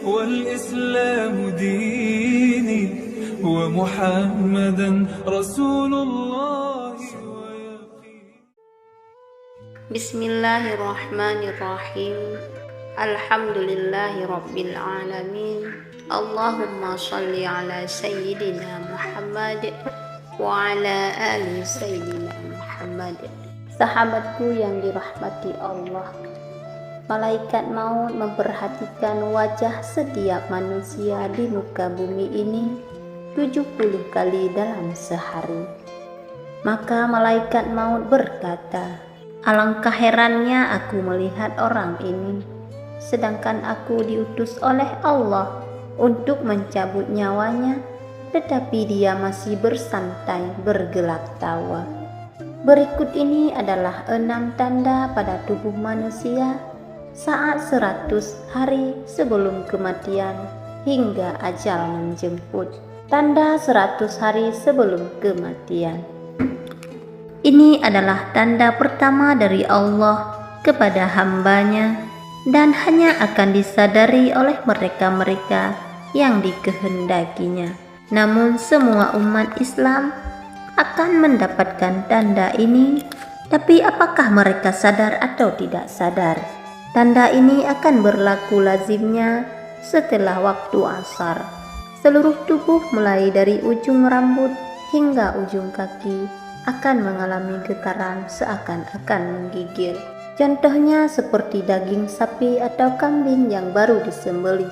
والإسلام ديني ومحمدا رسول الله. Bismillahirrahmanirrahim. Alhamdulillahi rabbil alamin. Allahumma shalli ala sayyidina Muhammad wa ala ali sayyidina Muhammad. Sahabatku yang dirahmati Allah, malaikat maut memperhatikan wajah setiap manusia di muka bumi ini 70 kali dalam sehari. Maka malaikat maut berkata, "Alangkah herannya aku melihat orang ini, sedangkan aku diutus oleh Allah untuk mencabut nyawanya, tetapi dia masih bersantai bergelak tawa." Berikut ini adalah 6 tanda pada tubuh manusia saat 100 hari sebelum kematian hingga ajal menjemput. Tanda 100 hari sebelum kematian. Ini adalah tanda pertama dari Allah kepada hambanya dan hanya akan disadari oleh mereka-mereka yang dikehendakinya. Namun semua umat Islam akan mendapatkan tanda ini, tapi apakah mereka sadar atau tidak sadar? Tanda ini akan berlaku lazimnya setelah waktu asar. Seluruh tubuh mulai dari ujung rambut hingga ujung kaki akan mengalami getaran seakan-akan menggigil. Contohnya seperti daging sapi atau kambing yang baru disembelih,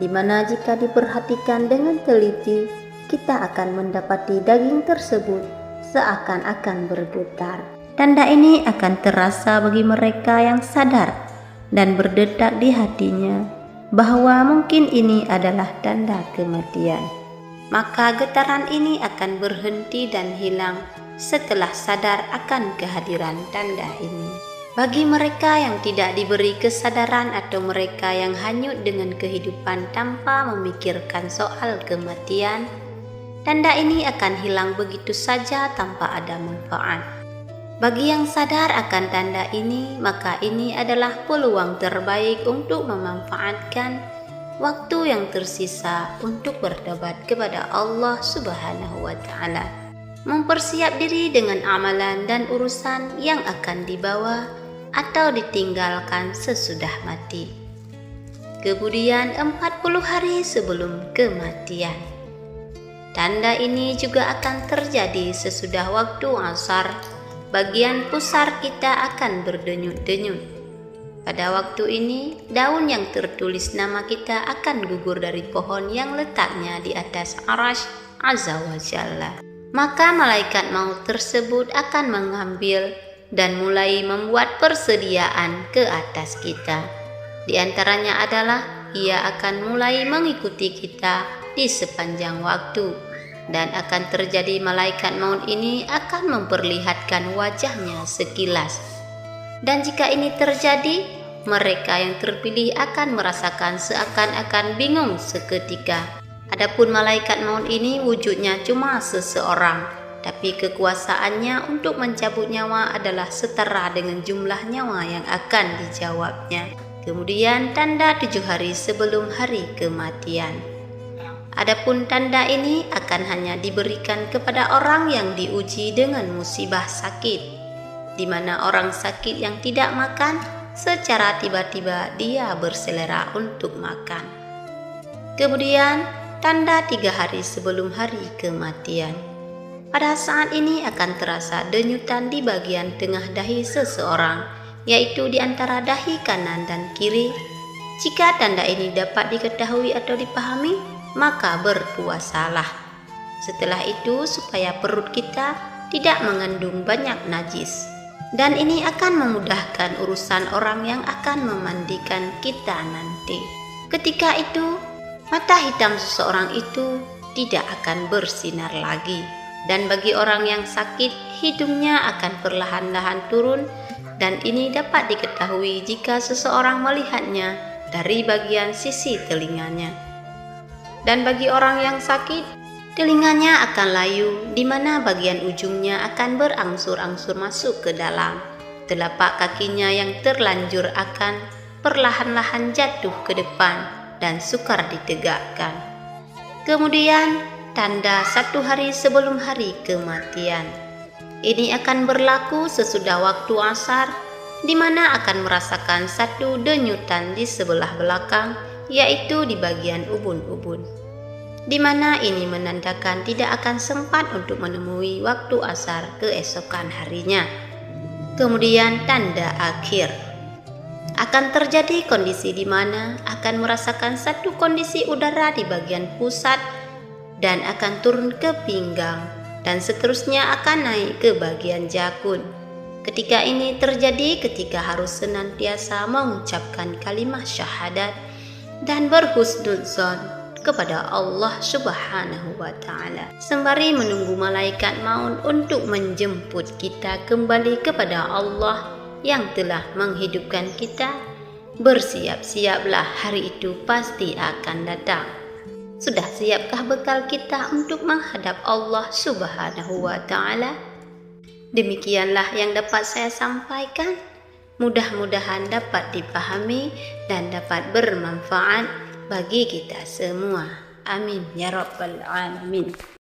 di mana jika diperhatikan dengan teliti, kita akan mendapati daging tersebut seakan-akan bergetar. Tanda ini akan terasa bagi mereka yang sadar dan berdetak di hatinya bahwa mungkin ini adalah tanda kematian. Maka getaran ini akan berhenti dan hilang setelah sadar akan kehadiran tanda ini. Bagi mereka yang tidak diberi kesadaran atau mereka yang hanyut dengan kehidupan tanpa memikirkan soal kematian, tanda ini akan hilang begitu saja tanpa ada manfaat. Bagi yang sadar akan tanda ini, maka ini adalah peluang terbaik untuk memanfaatkan waktu yang tersisa untuk bertobat kepada Allah Subhanahu wa Ta'ala, mempersiap diri dengan amalan dan urusan yang akan dibawa atau ditinggalkan sesudah mati. Kemudian 40 hari sebelum kematian. Tanda ini juga akan terjadi sesudah waktu asar. Bagian pusar kita akan berdenyut-denyut. Pada waktu ini, daun yang tertulis nama kita akan gugur dari pohon yang letaknya di atas Arasy Azza wa Jalla. Maka malaikat maut tersebut akan mengambil dan mulai membuat persediaan ke atas kita. Di antaranya adalah ia akan mulai mengikuti kita di sepanjang waktu, dan akan terjadi malaikat maut ini akan memperlihatkan wajahnya sekilas. Dan jika ini terjadi, mereka yang terpilih akan merasakan seakan-akan bingung seketika. Adapun malaikat maut ini wujudnya cuma seseorang, tapi kekuasaannya untuk mencabut nyawa adalah setara dengan jumlah nyawa yang akan dijawabnya. Kemudian tanda 7 hari sebelum hari kematian. Adapun tanda ini akan hanya diberikan kepada orang yang diuji dengan musibah sakit, di mana orang sakit yang tidak makan, secara tiba-tiba dia berselera untuk makan. Kemudian tanda 3 hari sebelum hari kematian. Pada saat ini akan terasa denyutan di bagian tengah dahi seseorang, yaitu di antara dahi kanan dan kiri. Jika tanda ini dapat diketahui atau dipahami, maka berpuasalah. Setelah itu supaya perut kita tidak mengandung banyak najis. Dan ini akan memudahkan urusan orang yang akan memandikan kita nanti. Ketika itu, mata hitam seseorang itu tidak akan bersinar lagi. Dan bagi orang yang sakit, hidungnya akan perlahan-lahan turun, dan ini dapat diketahui jika seseorang melihatnya dari bagian sisi telinganya. Dan bagi orang yang sakit, telinganya akan layu, di mana bagian ujungnya akan berangsur-angsur masuk ke dalam. Telapak kakinya yang terlanjur akan perlahan-lahan jatuh ke depan, dan sukar ditegakkan. Kemudian tanda 1 hari sebelum hari kematian. Ini akan berlaku sesudah waktu asar, di mana akan merasakan satu denyutan di sebelah belakang, yaitu di bagian ubun-ubun, di mana ini menandakan tidak akan sempat untuk menemui waktu asar keesokan harinya. Kemudian tanda akhir. Akan terjadi kondisi di mana akan merasakan satu kondisi udara di bagian pusat dan akan turun ke pinggang, dan seterusnya akan naik ke bagian jakun. Ketika ini terjadi ketika harus senantiasa mengucapkan kalimat syahadat dan berhusnudzon kepada Allah Subhanahu wa Ta'ala, sembari menunggu malaikat maut untuk menjemput kita kembali kepada Allah yang telah menghidupkan kita. Bersiap-siaplah, hari itu pasti akan datang. Sudah siapkah bekal kita untuk menghadap Allah Subhanahu wa Ta'ala? Demikianlah yang dapat saya sampaikan. Mudah-mudahan dapat dipahami dan dapat bermanfaat bagi kita semua. Amin ya rabbal alamin.